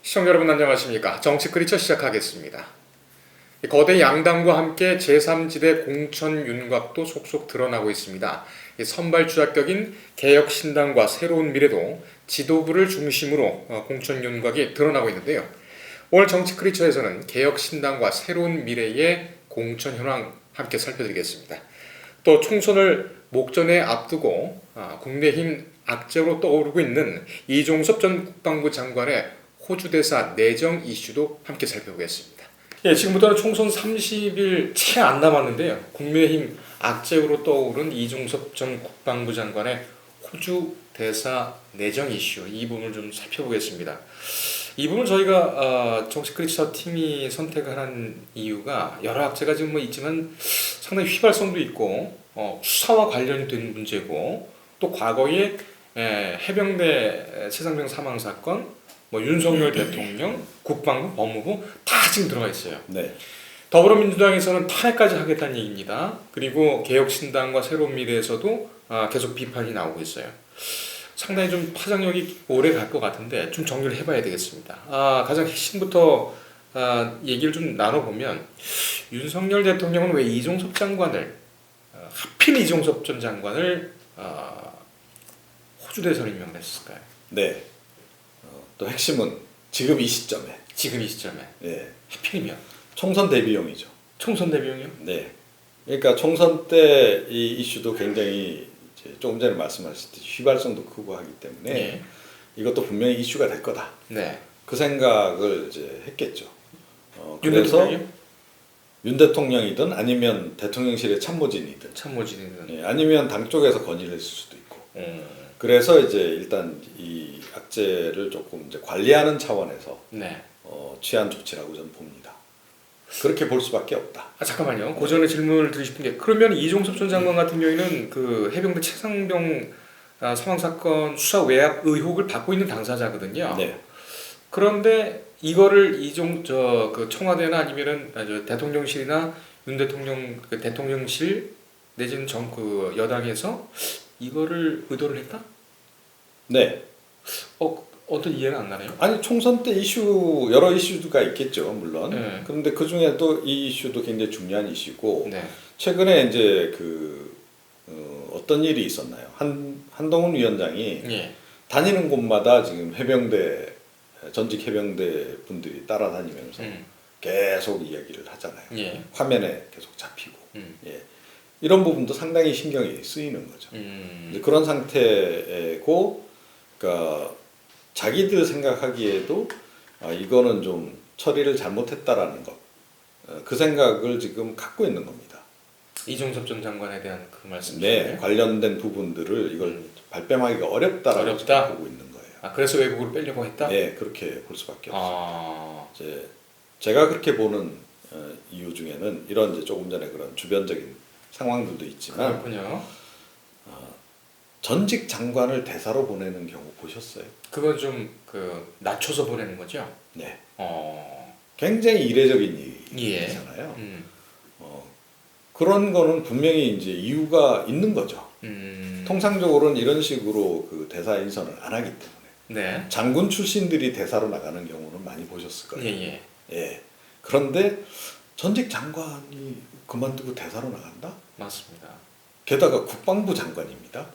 시청자 여러분 안녕하십니까. 정치 크리처 시작하겠습니다. 거대 양당과 함께 제3지대 공천 윤곽도 속속 드러나고 있습니다. 선발 주자격인 개혁신당과 새로운 미래도 지도부를 중심으로 공천 윤곽이 드러나고 있는데요. 오늘 정치 크리처에서는 개혁신당과 새로운 미래의 공천 현황 함께 살펴드리겠습니다. 또 총선을 목전에 앞두고 국내힘 악재로 떠오르고 있는 이종섭 전 국방부 장관의 호주 대사 내정 이슈도 함께 살펴보겠습니다. 지금부터는 총선 30일 채 안 남았는데요. 국민의힘 악재로 떠오른 이종섭 전 국방부 장관의 호주 대사 내정 이슈, 이 부분을 좀 살펴보겠습니다. 이 부분을 저희가 정치 크리처 팀이 선택하는 이유가 여러 악재가 지금 있지만 상당히 휘발성도 있고 수사와 관련이 된 문제고, 또 과거에 해병대 최상병 사망 사건, 윤석열 대통령, 국방부, 법무부 다 지금 들어가 있어요. 네. 더불어민주당에서는 탄핵까지 하겠다는 얘기입니다. 그리고 개혁신당과 새로운 미래에서도 계속 비판이 나오고 있어요. 상당히 좀 파장력이 오래 갈 것 같은데 좀 정리를 해봐야 되겠습니다. 가장 핵심부터 얘기를 좀 나눠보면, 윤석열 대통령은 왜 이종섭 장관을 하필 이종섭 전 장관을 호주 대사로 임명을 했을까요? 네. 또 핵심은 지금 이 시점에. 예. 하필이면 총선 대비용이죠. 총선 대비용이요? 네. 그러니까 총선 때 이 이슈도 굉장히 이제 조금 전에 말씀하셨듯이 휘발성도 크고 하기 때문에 예. 이것도 분명히 이슈가 될 거다. 네. 그 생각을 이제 했겠죠. 윤 그래서 대통령이요? 윤 대통령이든 아니면 대통령실의 참모진이든 아니면 당 쪽에서 건의를 했을 수도 있고. 그래서 이제 일단 이 악재를 조금 이제 관리하는 차원에서 네. 취한 조치라고 저는 봅니다. 그렇게 볼 수밖에 없다. 잠깐만요. 그 전에 질문을 드리고 싶은 게, 그러면 이종섭 전 장관 같은 경우에는 그 해병대 최상병 사망 사건 수사 외압 의혹을 받고 있는 당사자거든요. 네. 그런데 이거를 그 청와대나 아니면은 대통령실이나 윤 대통령 그 대통령실 내지는 그 여당에서 이거를 의도를 했다? 네. 어떤 이해가 안 가네요. 아니, 총선 때 여러 이슈가 있겠죠, 물론. 네. 그런데 그 중에도 이 이슈도 굉장히 중요한 이슈고, 네. 최근에 이제 어떤 일이 있었나요? 한동훈 위원장이 예. 다니는 곳마다 지금 전직 해병대 분들이 따라다니면서 계속 이야기를 하잖아요. 예. 화면에 계속 잡히고. 예. 이런 부분도 상당히 신경이 쓰이는 거죠. 이제 그런 상태고, 그러니까 자기들 생각하기에도 이거는 좀 처리를 잘못했다라는 것, 그 생각을 지금 갖고 있는 겁니다. 이종섭 전 장관에 대한 그 말씀이시죠? 네, 관련된 부분들을 이걸 발뺌하기가 어렵다라고 지금 보고 있는 거예요. 그래서 외국으로 빼려고 했다? 네, 그렇게 볼 수밖에 없어요. 이제 제가 그렇게 보는 이유 중에는 이런 이제 조금 전에 그런 주변적인 상황들도 있지만, 그렇군요. 전직 장관을 대사로 보내는 경우 보셨어요? 그건 좀 낮춰서 보내는 거죠? 네. 어. 굉장히 이례적인 일이잖아요. 그런 거는 분명히 이제 이유가 있는 거죠. 통상적으로는 이런 식으로 그 대사 인선을 안 하기 때문에. 네. 장군 출신들이 대사로 나가는 경우는 많이 보셨을 거예요. 예. 예. 그런데 전직 장관이 그만두고 대사로 나간다? 맞습니다. 게다가 국방부 장관입니다.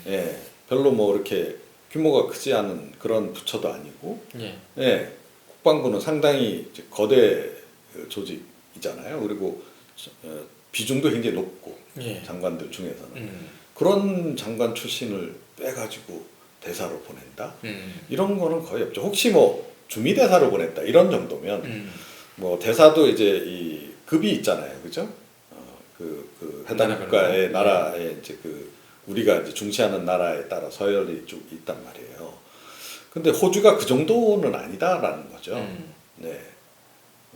예. 별로 이렇게 규모가 크지 않은 그런 부처도 아니고, 예. 국방부는 상당히 이제 거대 조직이잖아요. 그리고 비중도 굉장히 높고, 장관들 중에서는 그런 장관 출신을 빼가지고 대사로 보낸다? 이런 거는 거의 없죠. 혹시 주미대사로 보냈다 이런 정도면 대사도 이제 이 급이 있잖아요, 그죠? 해당 국가의 나라에 이제 우리가 이제 중시하는 나라에 따라 서열이 쭉 있단 말이에요. 근데 호주가 그 정도는 아니다라는 거죠. 네.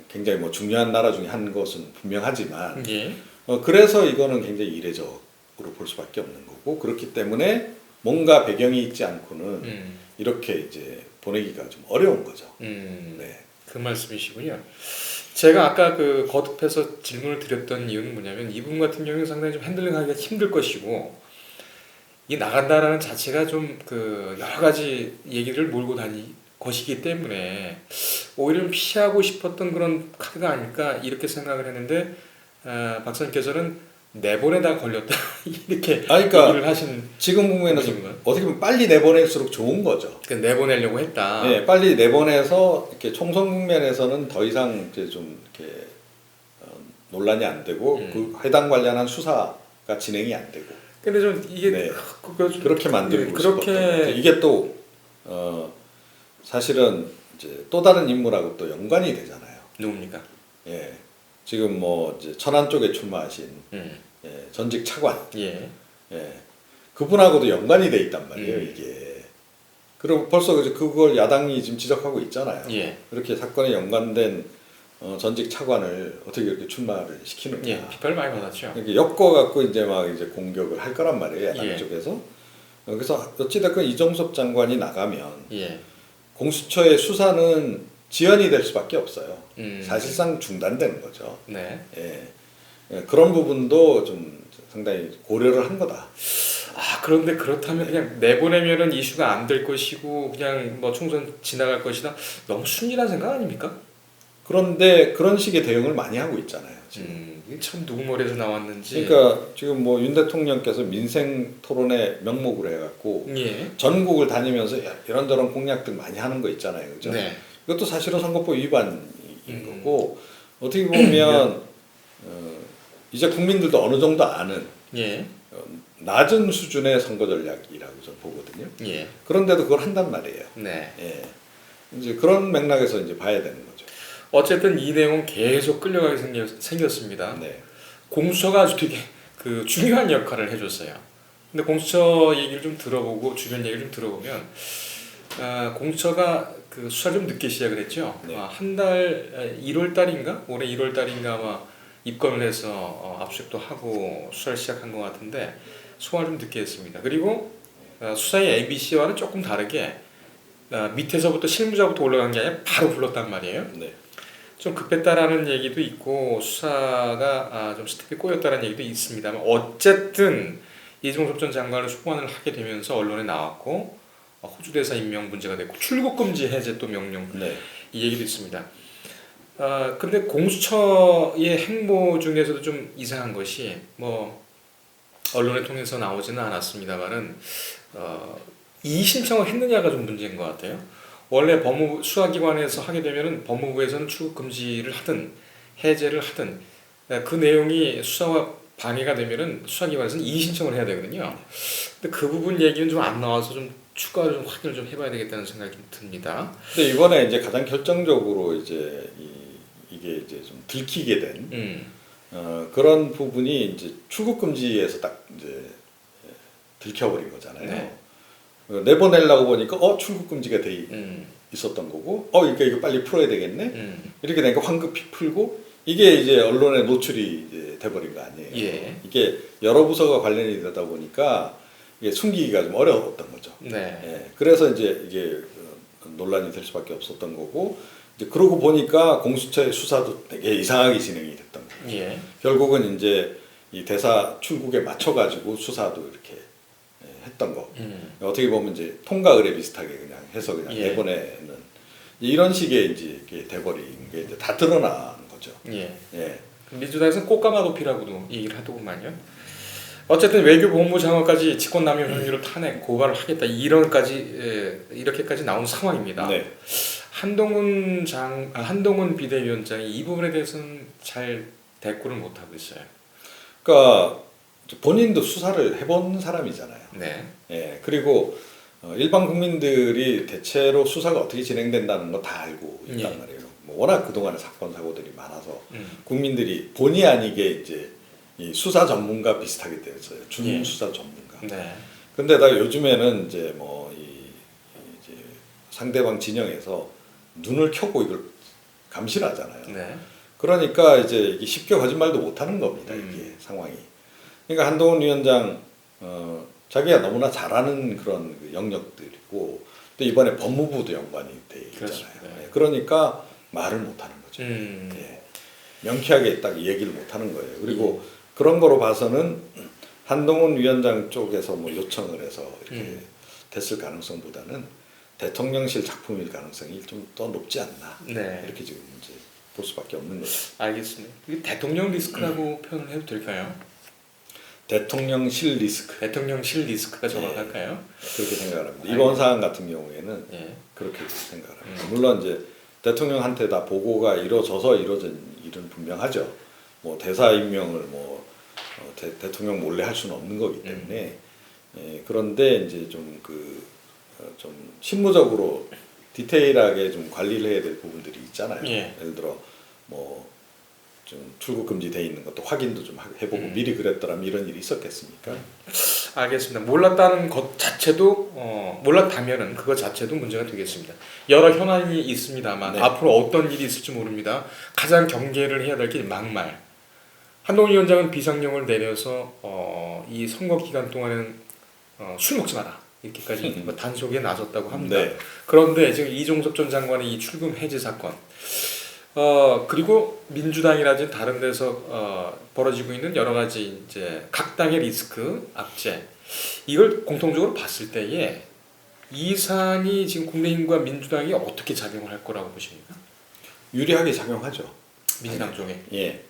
굉장히 중요한 나라 중에 한 것은 분명하지만, 그래서 이거는 굉장히 이례적으로 볼 수밖에 없는 거고, 그렇기 때문에 뭔가 배경이 있지 않고는 이렇게 이제 보내기가 좀 어려운 거죠. 네. 그 말씀이시군요. 제가 아까 거듭해서 질문을 드렸던 이유는 뭐냐면, 이분 같은 경우는 상당히 좀 핸들링하기가 힘들 것이고, 이 나간다라는 자체가 좀 여러 가지 얘기를 몰고 것이기 때문에 오히려 피하고 싶었던 그런 카드가 아닐까 이렇게 생각을 했는데 박사님께서는 내보내다 걸렸다 이렇게 그러니까 얘기를 하신 지금 보면은 어떻게 보면 빨리 내보낼수록 좋은 거죠. 그러니까 내보내려고 했다. 네, 빨리 내보내서 이렇게 총선 국면에서는 더 이상 이제 좀 이렇게 논란이 안 되고 그 해당 관련한 수사가 진행이 안 되고. 근데 좀 이게 그렇게 만들고 그렇게 싶었던 이게 또 사실은 이제 또 다른 인물하고 또 연관이 되잖아요. 누굽니까? 예, 지금 뭐 이제 천안 쪽에 출마하신 예, 전직 차관, 예, 그분하고도 연관이 돼 있단 말이에요. 이게 그리고 벌써 이제 그걸 야당이 지금 지적하고 있잖아요. 예. 이렇게 사건에 연관된 전직 차관을 어떻게 이렇게 출마를 시키느냐. 예, 비판을 많이 받았죠. 이렇게 엮어갖고 이제 막 이제 공격을 할 거란 말이에요. 야당 쪽에서. 그래서 어찌됐건 이종섭 장관이 나가면 공수처의 수사는 지연이 될 수밖에 없어요. 사실상 중단되는 거죠. 네. 그런 부분도 좀 상당히 고려를 한 거다. 그런데 그렇다면 그냥 내보내면은 이슈가 안 될 것이고 그냥 뭐 총선 지나갈 것이다. 너무 순진한 생각 아닙니까? 그런데 그런 식의 대응을 많이 하고 있잖아요. 지금. 참 누구 머리에서 나왔는지. 그러니까 지금 뭐 윤 대통령께서 민생 토론에 명목으로 해갖고 전국을 다니면서 이런저런 공약들 많이 하는 거 있잖아요, 그죠? 네. 이것도 사실은 선거법 위반인 거고 어떻게 보면 이제 국민들도 어느 정도 아는 낮은 수준의 선거 전략이라고 저는 보거든요. 그런데도 그걸 한단 말이에요. 네. 이제 그런 맥락에서 이제 봐야 되는 거죠. 어쨌든 이 내용은 계속 끌려가게 생겼습니다. 공수처가 아주 되게 그 중요한 역할을 해줬어요. 근데 공수처 얘기를 좀 들어보고 주변 얘기를 좀 들어보면 공수처가 그 수사 좀 늦게 시작을 했죠. 한 달 1월 달인가 올해 1월 달인가 아마 입건을 해서 압수수색도 하고 수사를 시작한 것 같은데 소화를 좀 늦게 했습니다. 그리고 수사의 ABC와는 조금 다르게 밑에서부터 실무자부터 올라간 게 아니라 바로 불렀단 말이에요. 좀 급했다라는 얘기도 있고 수사가 좀 스텝이 꼬였다는 얘기도 있습니다만 어쨌든 이종섭 전 장관을 소환을 하게 되면서 언론에 나왔고 호주 대사 임명 문제가 됐고 출국 금지 해제 또 명령 이 얘기도 있습니다. 근데 공수처의 행보 중에서도 좀 이상한 것이 뭐 언론을 통해서 나오지는 않았습니다만은 이의 신청을 했느냐가 좀 문제인 것 같아요. 원래 법무부 수사기관에서 하게 되면은 법무부에서는 출국 금지를 하든 해제를 하든 그 내용이 수사와 방해가 되면은 수사기관에서는 이의 신청을 해야 되거든요. 근데 그 부분 얘기는 좀 안 나와서 좀 추가로 좀 확인을 좀 해봐야 되겠다는 생각이 좀 듭니다. 근데 이번에 이제 가장 결정적으로 이제 이게 이제 좀 들키게 된 그런 부분이 이제 출국 금지에서 딱 이제 들켜버린 거잖아요. 내보내려고 보니까 출국 금지가 돼 있었던 거고 그러니까 이거 빨리 풀어야 되겠네. 이렇게 되니까 황급히 풀고 이게 이제 언론에 노출이 이제 돼버린 거 아니에요. 이게 여러 부서가 관련이 되다 보니까 이게 숨기기가 좀 어려웠던 거죠. 그래서 이제 이게 논란이 될 수밖에 없었던 거고 이제 그러고 보니까 공수처의 수사도 되게 이상하게 진행이 됐던 거예요. 결국은 이제 이 대사 출국에 맞춰가지고 수사도 이렇게 했던 거. 어떻게 보면 이제 통과 의뢰 비슷하게 그냥 해서 그냥 내보내는 이런 식의 이제 이게 돼버린 게 이제 다 드러난 거죠. 민주당에서는 꽃가마 도피라고도 얘기를 하더구만요. 어쨌든 외교본부 장관까지 직권남용 혐의로 탄핵 고발을 하겠다 이렇게까지 나온 상황입니다. 한동훈 비대위원장이 이 부분에 대해서는 잘 대꾸를 못 하고 있어요. 그러니까 본인도 수사를 해본 사람이잖아요. 그리고 일반 국민들이 대체로 수사가 어떻게 진행된다는 거 다 알고 있단 말이에요. 뭐 워낙 그동안에 사건 사고들이 많아서 국민들이 본의 아니게 이제 이 수사 전문가 비슷하게 되었어요. 준수사 전문가. 근데다 요즘에는 이제 뭐 이제 상대방 진영에서 눈을 켜고 이걸 감시를 하잖아요. 그러니까 이제 이게 쉽게 거짓말도 못하는 겁니다. 이게 상황이. 그러니까 한동훈 위원장 자기가 너무나 잘하는 그런 그 영역들이고 또 이번에 법무부도 연관이 돼 있잖아요. 그러니까 말을 못하는 거죠. 명쾌하게 딱 얘기를 못하는 거예요. 그리고 그런 거로 봐서는 한동훈 위원장 쪽에서 뭐 요청을 해서 이렇게 됐을 가능성보다는 대통령실 작품일 가능성이 좀 더 높지 않나. 네. 이렇게 지금 이제 볼 수밖에 없는 거죠. 알겠습니다. 이게 대통령 리스크라고 표현을 해도 될까요? 대통령실 리스크. 대통령실 리스크가 정확할까요? 그렇게 생각을 합니다. 이번 사안 같은 경우에는 그렇게 생각을 합니다. 물론 이제 대통령한테 다 보고가 이루어져서 이루어진 일은 분명하죠. 뭐 대사 임명을 대통령 몰래 할 수는 없는 거기 때문에 그런데 이제 좀 좀 실무적으로 디테일하게 좀 관리를 해야 될 부분들이 있잖아요. 예를 들어 뭐 좀 출국 금지돼 있는 것도 확인도 좀 해보고 미리 그랬더라면 이런 일이 있었겠습니까? 알겠습니다. 몰랐다는 것 자체도 몰랐다면은 그것 자체도 문제가 되겠습니다. 여러 현안이 있습니다만 앞으로 어떤 일이 있을지 모릅니다. 가장 경계를 해야 될 게 막말. 한동훈 위원장은 비상령을 내려서 이 선거 기간 동안에는 술 먹지 마라 이렇게까지 단속에 나섰다고 합니다. 그런데 지금 이종섭 전 장관의 이 출금 해지 사건, 그리고 민주당이라든지 다른 데서 벌어지고 있는 여러 가지 이제 각 당의 리스크, 악재, 이걸 공통적으로 봤을 때에 이 사안이 지금 국민의힘과 민주당이 어떻게 작용을 할 거라고 보십니까? 유리하게 작용하죠. 민주당 쪽에.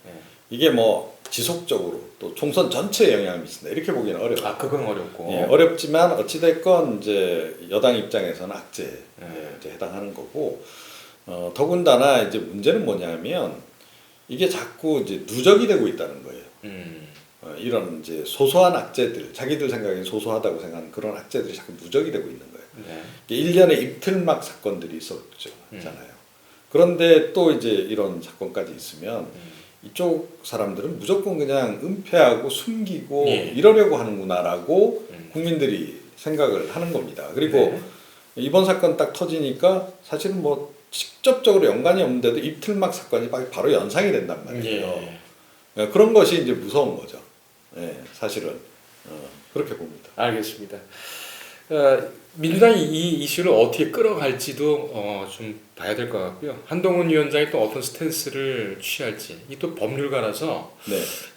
이게 뭐 지속적으로 또 총선 전체에 영향을 미친다 이렇게 보기는 어렵고. 그건 어렵고. 어렵지만 어찌됐건 이제 여당 입장에서는 악재에 이제 해당하는 거고. 더군다나 이제 문제는 뭐냐면 이게 자꾸 이제 누적이 되고 있다는 거예요. 이런 이제 소소한 악재들, 자기들 생각엔 소소하다고 생각하는 그런 악재들이 자꾸 누적이 되고 있는 거예요. 이게 1년에 이틀막 사건들이 있었잖아요. 그런데 또 이제 이런 사건까지 있으면 이쪽 사람들은 무조건 그냥 은폐하고 숨기고 이러려고 하는구나라고 국민들이 생각을 하는 겁니다. 그리고 이번 사건 딱 터지니까 사실은 뭐 직접적으로 연관이 없는데도 이틀막 사건이 바로 연상이 된단 말이에요. 그런 것이 이제 무서운 거죠. 사실은 그렇게 봅니다. 알겠습니다. 민주당이 이 이슈를 어떻게 끌어갈지도 좀 봐야 될 것 같고요. 한동훈 위원장이 또 어떤 스탠스를 취할지, 이 또 법률가라서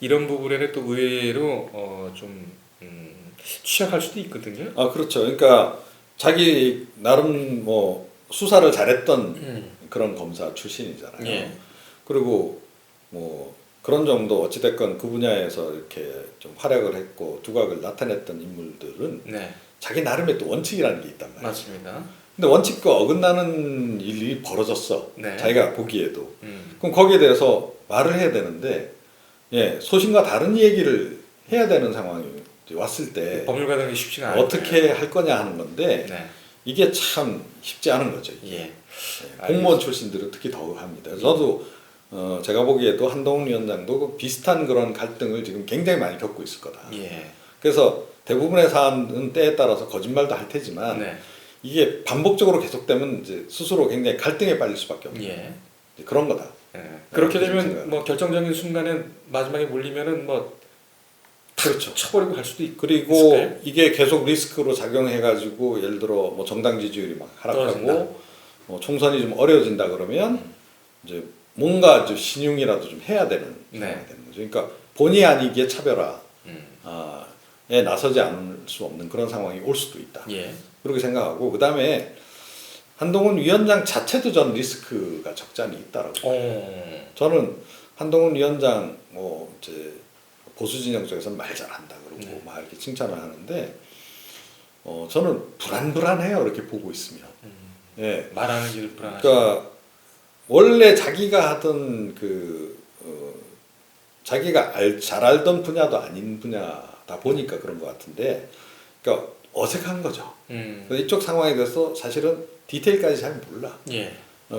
이런 부분에는 또 의외로 좀 취약할 수도 있거든요. 그렇죠. 그러니까 자기 나름 뭐 수사를 잘했던 그런 검사 출신이잖아요. 그리고 뭐 그런 정도 어찌됐건 그 분야에서 이렇게 좀 활약을 했고 두각을 나타냈던 인물들은 자기 나름의 또 원칙이라는 게 있단 말이에요. 맞습니다. 근데 원칙과 어긋나는 일이 벌어졌어. 자기가 보기에도. 그럼 거기에 대해서 말을 해야 되는데 소신과 다른 얘기를 해야 되는 상황이 왔을 때 법률가들이 쉽지가 않아요. 어떻게 할 거냐 하는 건데 이게 참 쉽지 않은 거죠. 공무원 출신들은 특히 더 합니다. 저도 제가 보기에도 한동훈 위원장도 비슷한 그런 갈등을 지금 굉장히 많이 겪고 있을 거다. 그래서 대부분의 사안은 때에 따라서 거짓말도 할 테지만 이게 반복적으로 계속되면 이제 스스로 굉장히 갈등에 빠질 수밖에 없는 그런 거다. 그렇게 되면 뭐 결정적인 순간에 마지막에 몰리면은 뭐 그렇죠. 쳐버리고 갈 수도 있고. 그리고 있을까요? 이게 계속 리스크로 작용해가지고 예를 들어 뭐 정당 지지율이 막 하락하고 뭐 총선이 좀 어려워진다 그러면 이제 뭔가 좀 신용이라도 좀 해야 되는 상황이 되는 거죠. 그러니까 본의 아니게 차별화에 나서지 않을 수 없는 그런 상황이 올 수도 있다. 그렇게 생각하고 그 다음에 한동훈 위원장 자체도 전 리스크가 적지 않이 있다라고. 저는 한동훈 위원장 뭐 이제 보수 진영 쪽에서는 말 잘한다 그러고 막 이렇게 칭찬을 하는데 저는 불안해요 이렇게 보고 있으면. 말하는 게 불안하죠. 그러니까 원래 자기가 하던 자기가 잘 알던 분야도 아닌 분야다 보니까 그런 것 같은데, 그러니까 어색한 거죠. 이쪽 상황에 대해서 사실은 디테일까지 잘 몰라.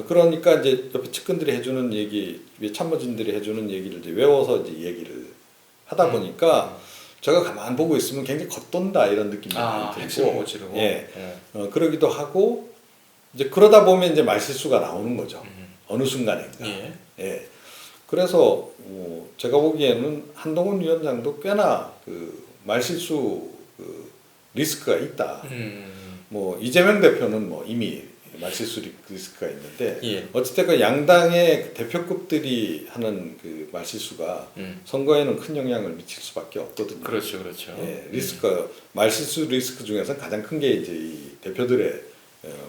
그러니까 이제 옆에 측근들이 해주는 얘기, 참모진들이 해주는 얘기를 이제 외워서 이제 얘기를 하다 보니까 제가 가만 보고 있으면 굉장히 겉돈다 이런 느낌이 들고, 그러기도 하고 이제 그러다 보면 이제 말실수가 나오는 거죠. 어느 순간인가. 그래서 제가 보기에는 한동훈 위원장도 꽤나 그 말실수 리스크가 있다. 뭐 이재명 대표는 뭐 이미 말실수 리스크가 있는데 어찌됐건 양당의 대표급들이 하는 그 말실수가 선거에는 큰 영향을 미칠 수밖에 없거든요. 그렇죠. 리스크가 말실수 리스크 중에서 가장 큰 게 이제 이 대표들의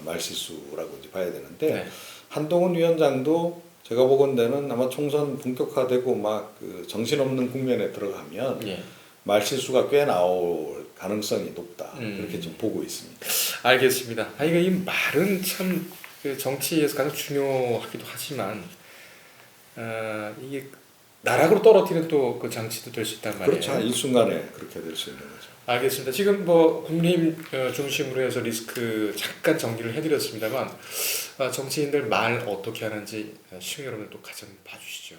말실수라고 이제 봐야 되는데 네. 한동훈 위원장도 제가 보건대는 아마 총선 본격화되고 막 그 정신없는 국면에 들어가면 예. 말실수가 꽤 나올 가능성이 높다 그렇게 좀 보고 있습니다. 알겠습니다. 이거 이 말은 참 그 정치에서 가장 중요하기도 하지만 이게 나락으로 떨어뜨리는 또 그 장치도 될 수 있단 말이에요. 그렇죠. 일순간에 그렇게 될 수 있는 거죠. 알겠습니다. 지금 뭐 국민 중심으로 해서 리스크 잠깐 정리를 해드렸습니다만 정치인들 말 어떻게 하는지 시민 여러분 또 같이 한번 봐주시죠.